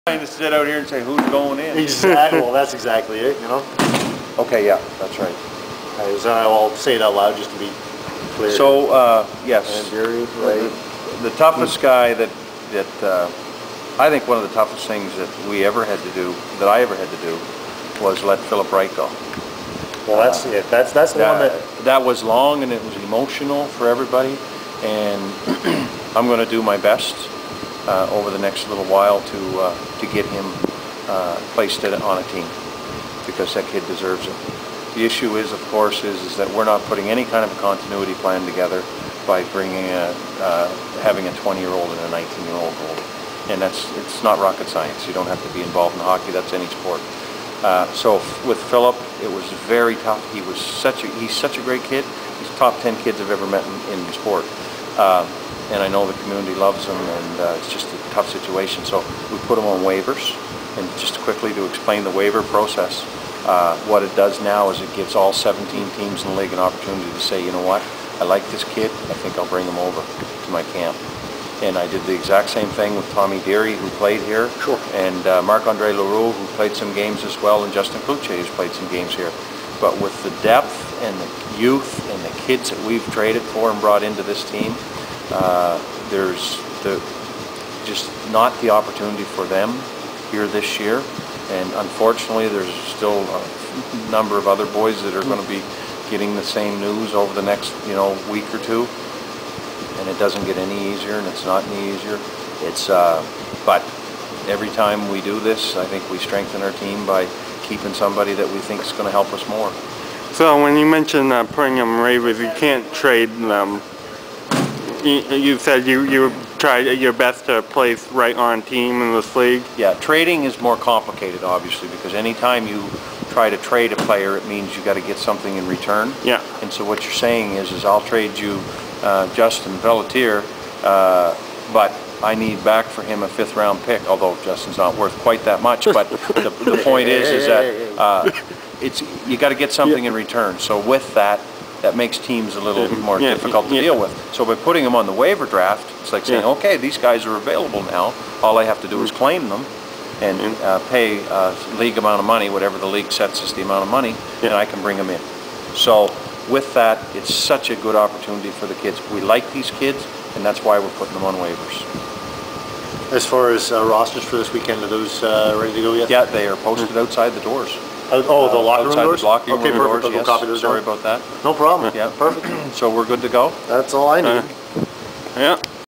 trying to sit out here and say who's going in. Exactly. Well, that's exactly it, you know. Okay, yeah, that's right. I'll say it out loud just to be clear. So, yes, And Gary, right. the toughest guy that I think one of the toughest things that I ever had to do, was let Philip Wright go. Well, that's it. That's the one that was long and it was emotional for everybody, and I'm going to do my best over the next little while to get him placed on a team, because that kid deserves it. The issue is, of course, is that we're not putting any kind of a continuity plan together by bringing having a 20-year-old and a 19-year-old goalie, and it's not rocket science. You don't have to be involved in hockey. That's any sport. So with Philip, it was very tough. He's such a great kid. He's top 10 kids I've ever met in the sport. And I know the community loves him, and it's just a tough situation. So we put him on waivers. And just quickly to explain the waiver process, what it does now is it gives all 17 teams in the league an opportunity to say, you know what, I like this kid, I think I'll bring him over to my camp. And I did the exact same thing with Tommy Deary, who played here, sure. And Marc-Andre Leroux, who played some games as well, and Justin Cloutier, who's played some games here. But with the depth and the youth and the kids that we've traded for and brought into this team, there's just not the opportunity for them here this year. And unfortunately, there's still a number of other boys that are going to be getting the same news over the next, week or two. And it doesn't get any easier, and it's not any easier. It's but every time we do this, I think we strengthen our team by keeping somebody that we think is going to help us more. So when you mentioned putting them waivers, you can't trade them. You said you tried your best to place right on team in this league. Yeah, trading is more complicated, obviously, because anytime you try to trade a player, it means you got to get something in return. Yeah. And so what you're saying is I'll trade you Justin Pelletier, but I need back for him a 5th round pick, although Justin's not worth quite that much. But the point is that you got to get something in return. So with that makes teams a little more difficult to deal with. So by putting them on the waiver draft, it's like saying, okay, these guys are available now. All I have to do is claim them and pay a league amount of money, whatever the league sets as the amount of money, and I can bring them in. So with that, it's such a good opportunity for the kids. We like these kids, and that's why we're putting them on waivers. As far as rosters for this weekend, are those ready to go yet? Yeah, they are posted outside the doors. The locker room doors? The locker room okay, perfect. doors, yes. Copy those Sorry down. about that. No problem. Yeah, perfect. So we're good to go? That's all I need. Yeah.